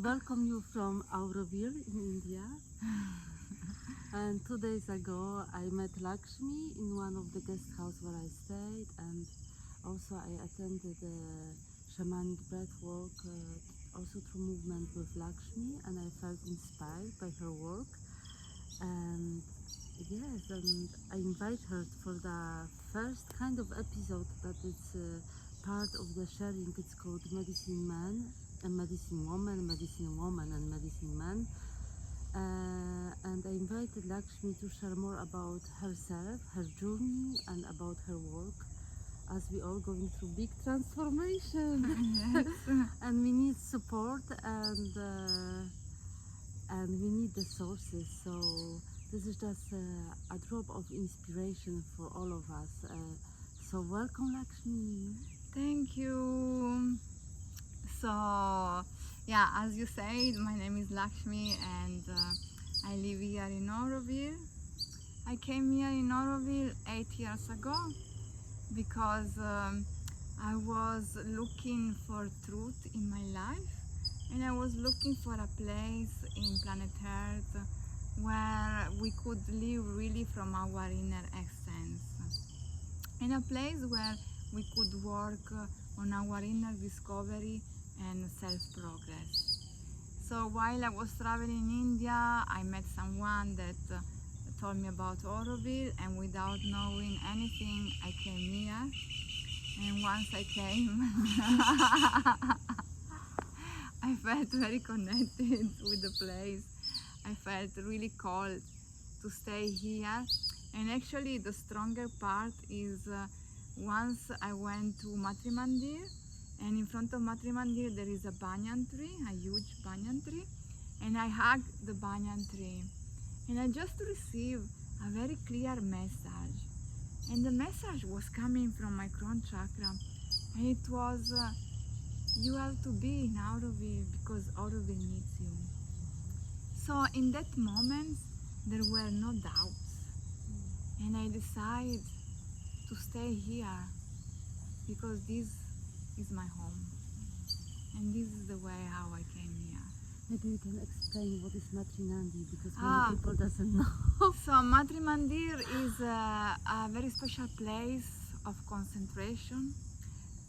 welcome you from Auroville in India. And 2 days ago, I met Lakshmi in one of the guest house where I stayed, and also I attended shamanic breath work, also through movement with Lakshmi, and I felt inspired by her work. And yes, and I invite her for the first kind of episode that is part of the sharing. It's called Medicine Man and Medicine Woman, and Medicine Man. And I invited Lakshmi to share more about herself, her journey, and about her work, as we all going through big transformation. Yes. And we need support, and we need the sources. So this is just a drop of inspiration for all of us. So welcome, Lakshmi. Thank you. So, yeah, as you said, my name is Lakshmi and I live here in Auroville. I came here in Auroville 8 years ago because I was looking for truth in my life, and I was looking for a place in planet Earth where we could live really from our inner essence, in a place where we could work on our inner discovery and self-progress. So while I was traveling in India, I met someone that told me about Auroville, and without knowing anything, I came here. And once I came, I felt very connected with the place. I felt really called to stay here. And actually the stronger part is once I went to Mandir, and in front of Mandir there is a banyan tree, a huge banyan tree, and I hugged the banyan tree, and I just received a very clear message, and the message was coming from my crown chakra, and it was you have to be in Auroville because Auroville needs you. So in that moment there were no doubts, and I decided to stay here because this is my home, and this is the way how I came here. Maybe you can explain what is Matrinandi, because many people doesn't know. So Mandir is a very special place of concentration,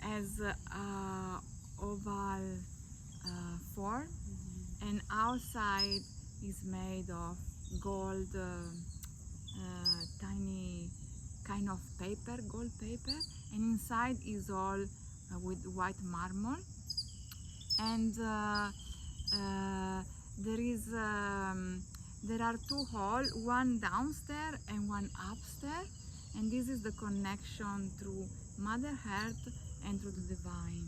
as oval form, and outside is made of gold, tiny kind of paper, gold paper, and inside is all with white marble, and there are two halls, one downstairs and one upstairs, and this is the connection through Mother Earth and through the divine.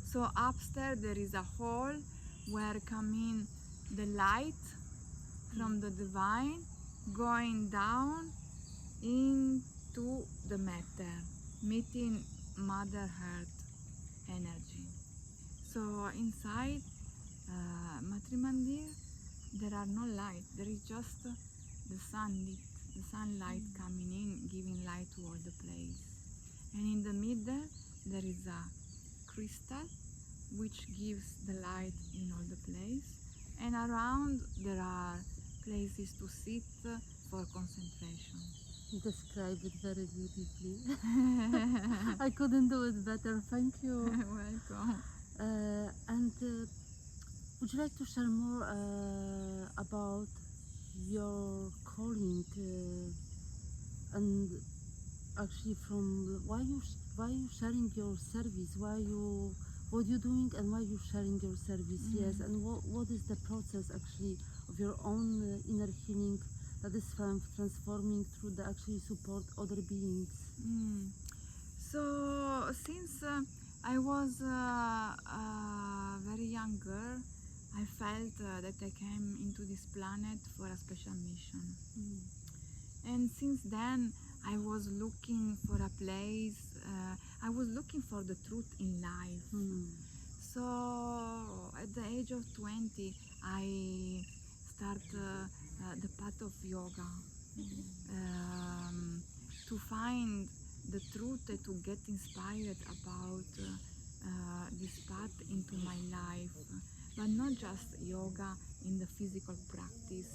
So upstairs there is a hall where come in the light from the divine going down into the matter, meeting Mother Earth energy. So inside Mandir there are no light, there is just the sunlight coming in, giving light to all the place. And in the middle there is a crystal which gives the light in all the place, and around there are places to sit for concentration. You describe it very beautifully. I couldn't do it better, thank you. Welcome. And would you like to share more about your calling and actually from why you sharing your service, what you doing and why you sharing your service? Yes, and what is the process actually of your own inner healing that is transforming through the actually support other beings? So since I was a very young girl, I felt that I came into this planet for a special mission. And since then I was looking for a place, I was looking for the truth in life. So at the age of 20 I started the path of yoga, to find the truth and to get inspired about this path into my life, but not just yoga in the physical practice,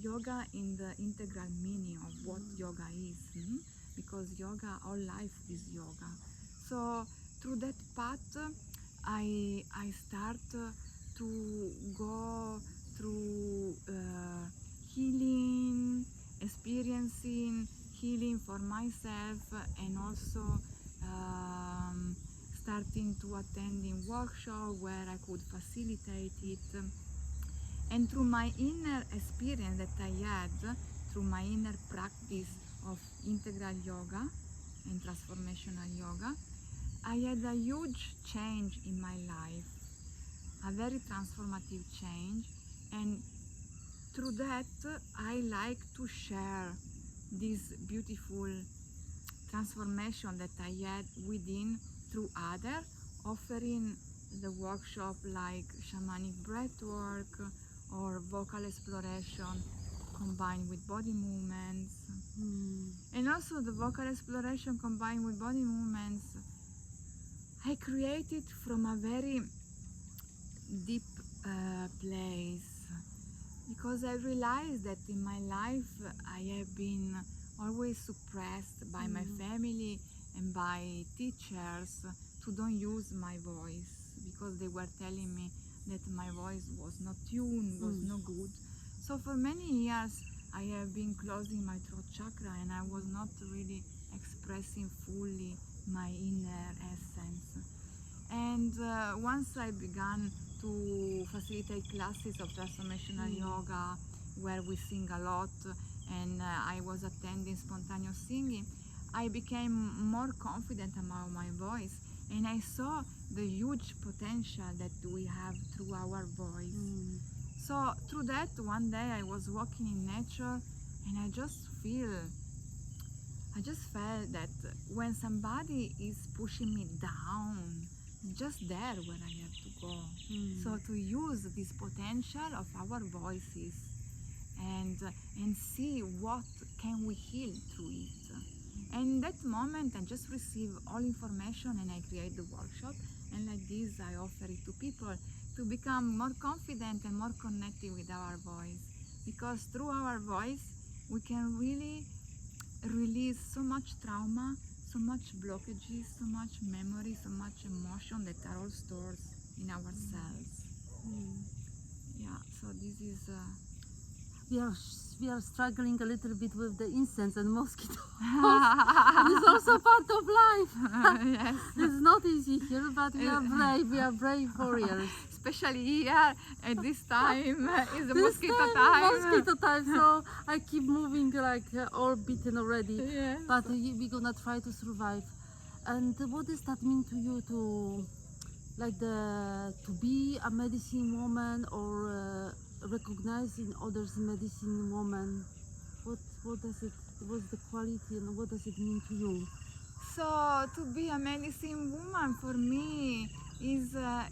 yoga in the integral meaning of what yoga is, because yoga, all life is yoga. So through that path, I start to go through healing, experiencing healing for myself, and also starting to attending workshop where I could facilitate it. And through my inner experience that I had, through my inner practice of integral yoga and transformational yoga, I had a huge change in my life, a very transformative change. And through that, I like to share this beautiful transformation that I had within through others, offering the workshop like shamanic breathwork or vocal exploration combined with body movements. And also the vocal exploration combined with body movements, I created from a very deep place, because I realized that in my life I have been always suppressed by my family and by teachers to don't use my voice, because they were telling me that my voice was not tuned, was no good. So for many years I have been closing my throat chakra, and I was not really expressing fully my inner essence. And once I began to facilitate classes of transformational yoga where we sing a lot, and I was attending spontaneous singing, I became more confident about my voice, and I saw the huge potential that we have through our voice. So through that, one day I was walking in nature, and I just felt that when somebody is pushing me down, just there where I have to go. So to use this potential of our voices and see what can we heal through it. And in that moment I just receive all information, and I create the workshop, and like this I offer it to people to become more confident and more connected with our voice, because through our voice we can really release so much trauma, so much blockages, so much memory, so much emotion that are all stored in ourselves. Yeah, so this is we are struggling a little bit with the incense and mosquitoes. And it's also part of life. yes, It's not easy here, but we are brave. We are brave warriors. especially here at this time is the This mosquito time. Mosquito time. So I keep moving like all beaten already. Yes. But we're gonna try to survive. And what does that mean to you, to be a medicine woman, or recognizing others medicine woman? What's the quality, and what does it mean to you? So to be a medicine woman for me is a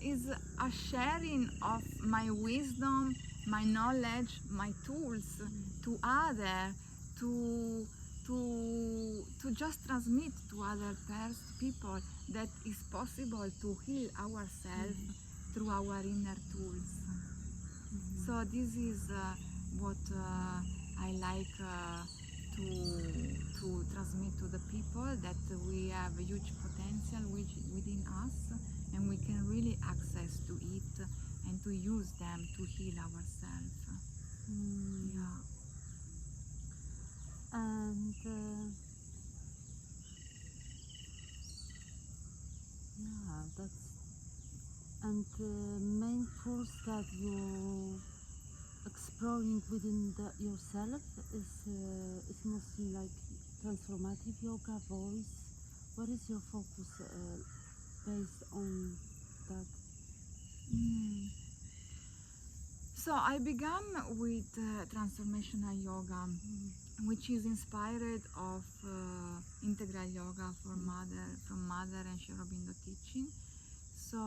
sharing of my wisdom, my knowledge, my tools to others, to just transmit to other people that it's possible to heal ourselves through our inner tools. So this is what I like to transmit to the people, that we have a huge potential within us, and we can really access to it and to use them to heal ourselves. Yeah. And main tools that you exploring within yourself is mostly like transformative yoga, voice. What is your focus based on that? So I began with transformational yoga, which is inspired of integral yoga from Mother and Sri Aurobindo teaching. So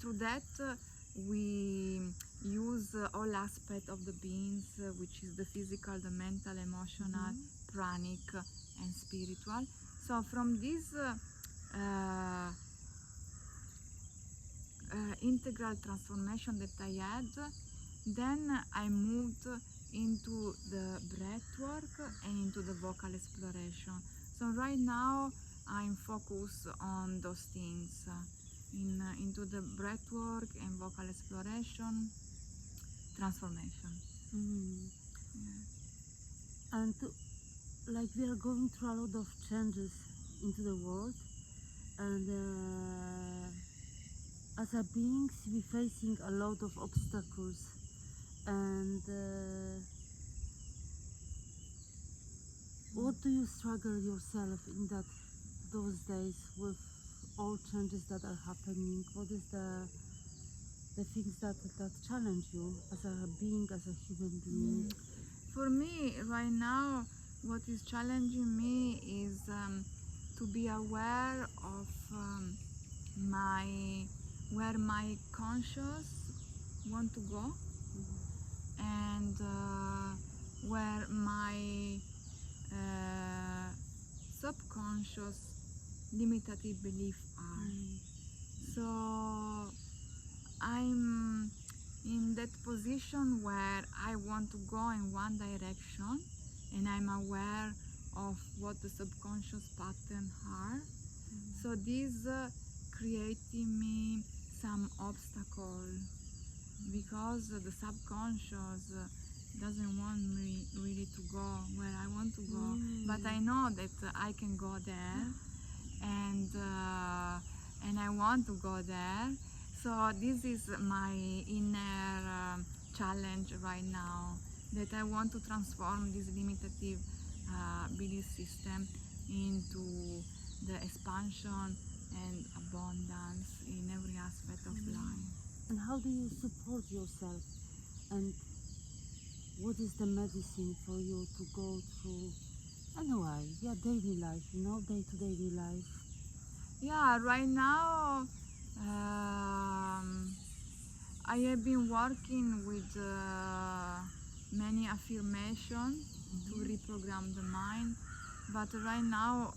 through that we use all aspects of the beings, which is the physical, the mental, emotional, pranic, and spiritual. So from this integral transformation that I had, then I moved into the breath work and into the vocal exploration. So right now I'm focused on those things, into the breath work and vocal exploration, transformation. Yeah. And like we are going through a lot of changes into the world, and as a beings we facing a lot of obstacles, and what do you struggle yourself in those days with all changes that are happening? What is the things that challenge you as a being, as a human being? For me, right now, what is challenging me is to be aware of where my conscious want to go, and where my subconscious limitative beliefs are. So I'm in that position where I want to go in one direction, and I'm aware of what the subconscious patterns are. So this creating me some obstacle, because the subconscious doesn't want me really to go where I want to go, but I know that I can go there, and I want to go there. So this is my inner challenge right now, that I want to transform this limitative belief system into the expansion and abundance in every aspect of life. And how do you support yourself? And what is the medicine for you to go through, anyway, daily life, day-to-day life? Yeah, right now I have been working with many affirmations to reprogram the mind, but right now,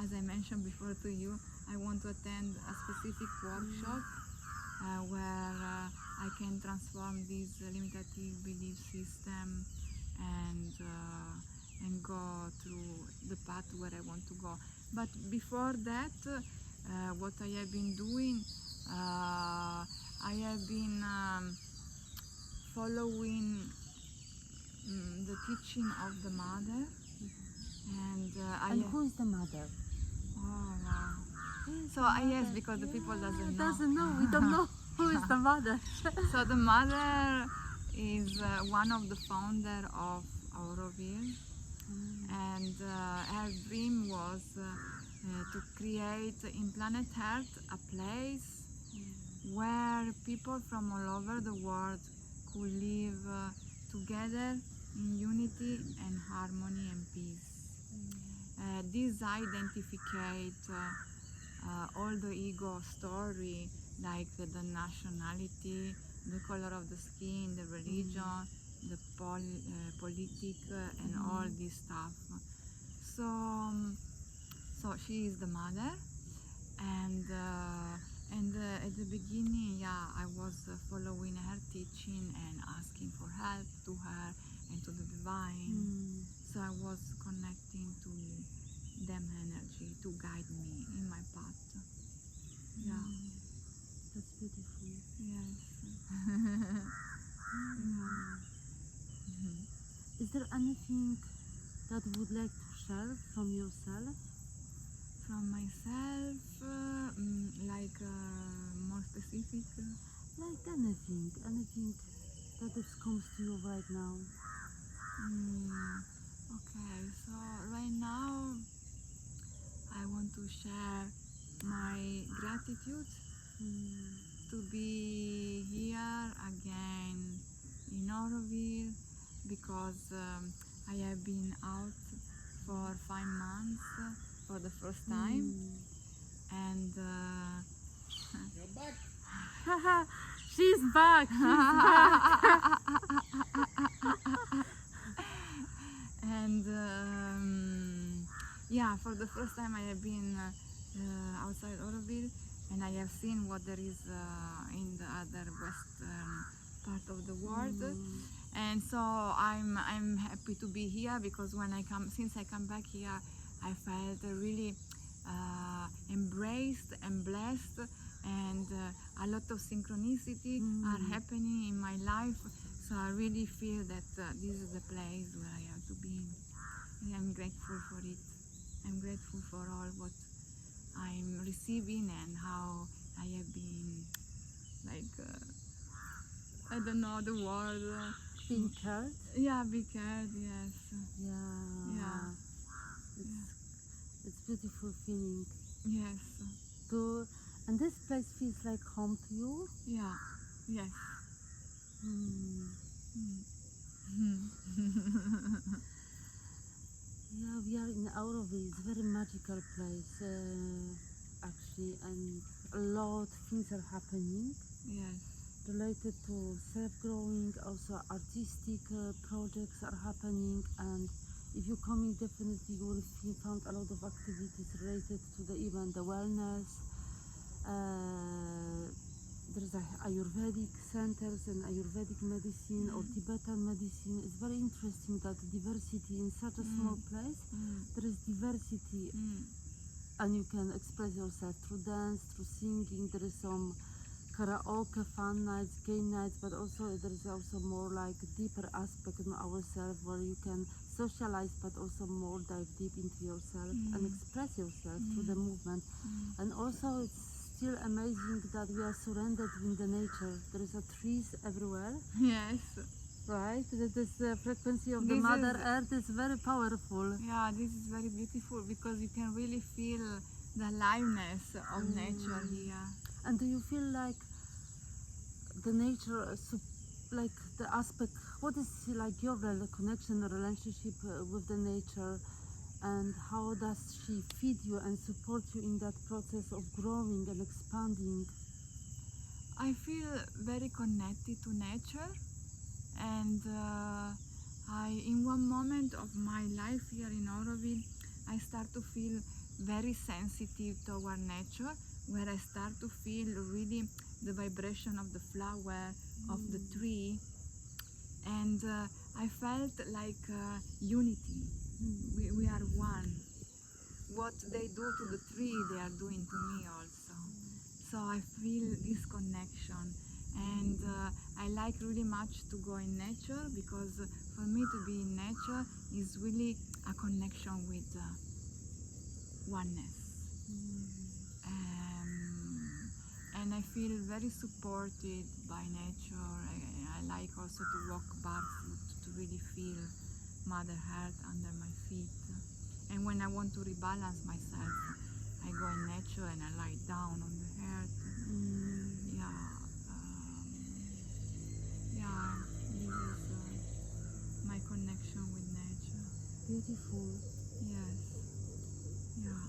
as I mentioned before to you, I want to attend a specific workshop where I can transform this limitative belief system and go through the path where I want to go. But before that, what I have been doing, I have been following the teaching of the mother, and who is the mother? Oh wow! So yes, because the people doesn't know. We don't know who is the mother. So the mother is one of the founder of Auroville, and her dream was to create in planet Earth a place where people from all over the world could live together in unity and harmony and peace. This identifies all the ego story, like the nationality, the color of the skin, the religion, the politic, and all this stuff. So she is the mother, and at the beginning, I was following her teaching and asking for help to her and to the divine. So I was connecting to them energy to guide me in my path. Yeah. That's beautiful. Yes. Is there anything that you would like to share from yourself? From myself, more specific? Like anything that comes to you right now. Okay, so right now I want to share my gratitude to be here again in Auroville, because I have been out for 5 months for the first time, and You're back. She's back. and for the first time I have been outside Auroville, and I have seen what there is in the other western part of the world. And so I'm happy to be here, because since I come back here, I felt really embraced and blessed, and a lot of synchronicity are happening in my life. So I really feel that this is the place where I have to be. And I'm grateful for it. I'm grateful for all what I'm receiving and how I have been, like, I don't know the word. Being cared. Yeah, be cared, yes. Yeah. It's beautiful feeling. Yes. And this place feels like home to you. Yeah. Yes. Yeah, we are in Auroville. It's a very magical place, actually, and a lot of things are happening. Yes. Related to self-growing, also artistic projects are happening, and if you come in, definitely you will find a lot of activities related to the event, the wellness. There's Ayurvedic centers and Ayurvedic medicine or Tibetan medicine. It's very interesting that diversity in such a small place, there is diversity, and you can express yourself through dance, through singing. There is some karaoke, fun nights, game nights, but also there is also more like deeper aspect in ourselves where you can socialize, but also more dive deep into yourself and express yourself through the movement. And also it's still amazing that we are surrendered in the nature. There is trees everywhere. Yes. Right? That is the frequency of the This Mother Earth is very powerful. Yeah, this is very beautiful, because you can really feel the aliveness of nature here. And do you feel like the nature, like the aspect, what is like your connection, relationship with the nature, and how does she feed you and support you in that process of growing and expanding? I feel very connected to nature, and in one moment of my life here in Auroville, I start to feel very sensitive toward nature, where I start to feel really the vibration of the flower, of the tree, and I felt like unity. We are one. What they do to the tree, they are doing to me also. So I feel this connection, and I like really much to go in nature, because for me to be in nature is really a connection with oneness. And I feel very supported by nature. I like also to walk barefoot, to really feel Mother Earth under my feet. And when I want to rebalance myself, I go in nature and I lie down on the earth. This is my connection with nature. Beautiful. Yes. Yeah.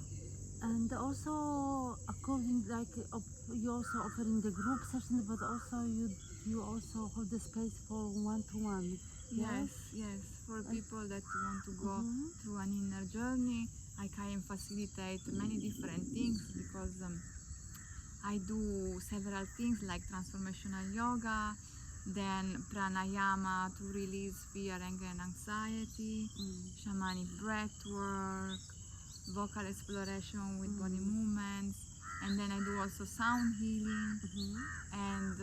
And also, according you also offering the group session, but also you also hold the space for one-to-one. Yes. For people that want to go through an inner journey, I can facilitate many different things, because I do several things like transformational yoga, then pranayama to release fear, anger, and anxiety, shamanic breath work, vocal exploration with body movements, and then I do also sound healing and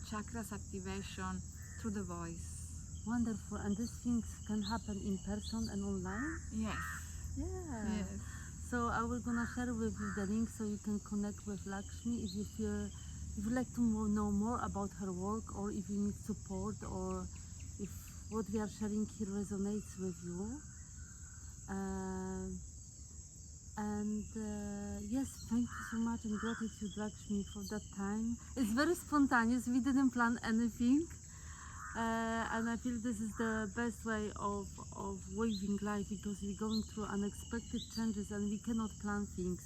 chakras activation through the voice. Wonderful. And these things can happen in person and online? Yes. Yeah. Yes. So I will gonna share with you the link so you can connect with Lakshmi if you like to know more about her work, or if you need support, or if what we are sharing here resonates with you. Yes, thank you so much, and gratitude, Lakshmi, for that time. It's very spontaneous. We didn't plan anything. And I feel this is the best way of weaving life, because we're going through unexpected changes and we cannot plan things.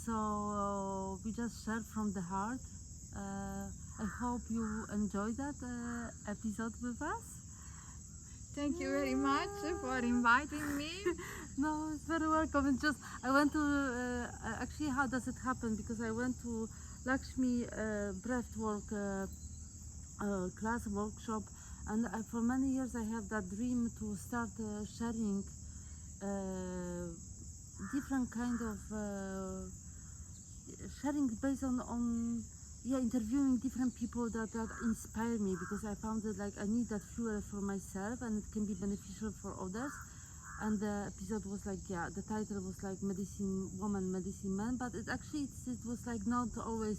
So we just share from the heart. I hope you enjoyed that episode with us. Thank you very much for inviting me. No, it's very welcome. It's just I went to actually, how does it happen? Because I went to Lakshmi breathwork class workshop, and for many years I have that dream to start sharing different kind of sharing based on interviewing different people that inspire me, because I found that like I need that fuel for myself and it can be beneficial for others. And the episode was like, the title was like medicine woman, medicine man, but it actually it was like not always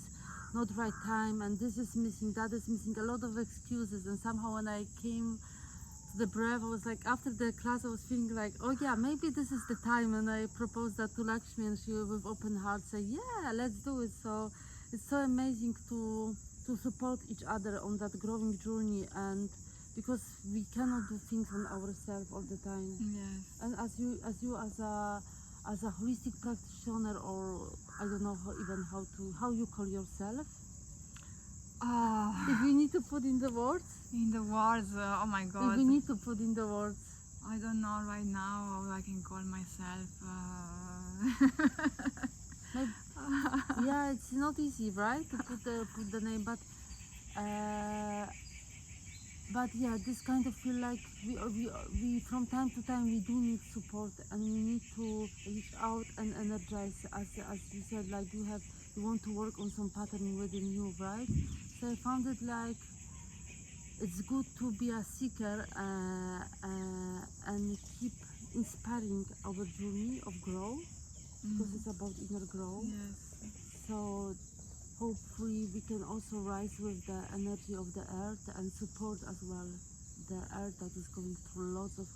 not right time, and this is missing, that is missing, a lot of excuses. And somehow when I came to the breath, I was like, after the class I was feeling like, oh yeah, maybe this is the time. And I proposed that to Lakshmi, and she with open heart said, yeah, let's do it. So it's so amazing to support each other on that growing journey, and because we cannot do things on ourselves all the time. Yes. And as you as a holistic practitioner, or I don't know how you call yourself, Oh, if we need to put in the words, in the words, oh my if God. we need to put in the words, I don't know right now how I can call myself. maybe, yeah, it's not easy, right, to put the name, but yeah, this kind of feel like we from time to time we do need support, and we need to reach out and energize, as you said, like you want to work on some pattern within you, right? So I found it like it's good to be a seeker and keep inspiring our journey of growth, because it's about inner growth. Yes. So hopefully we can also rise with the energy of the earth and support as well the earth that is going through lots of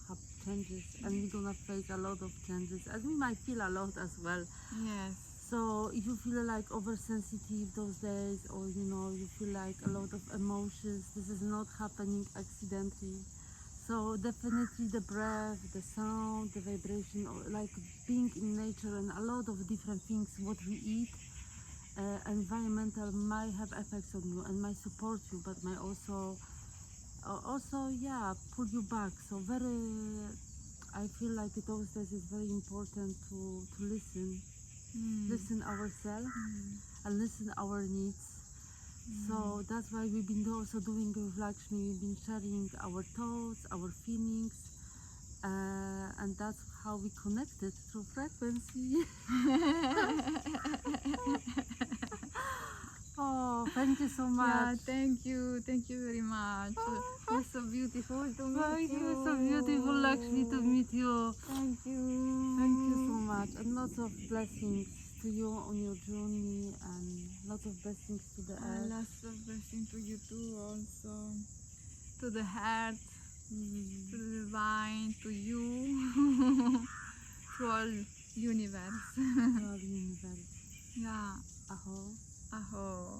changes, and we're gonna face a lot of changes, and we might feel a lot as well. Yes. So if you feel like oversensitive those days, or you feel like a lot of emotions, this is not happening accidentally. So definitely the breath, the sound, the vibration, or like being in nature, and a lot of different things, what we eat, environmental might have effects on you and might support you, but might also pull you back. So I feel like those days is very important to listen ourselves and listen our needs. So that's why we've been also doing with Lakshmi, we've been sharing our thoughts, our feelings, and that's how we connected through frequency. Oh, thank you so much. Yeah, thank you very much. It was so beautiful to meet Thank you. you, so beautiful, Lakshmi, to meet you. Thank you. Thank you so much, and lots of blessings to you on your journey, and lots of blessings to the earth. Lots of blessings to you too, also. To the heart, to the divine, to you, to all universe. To our universe. Yeah. Aho. Aho.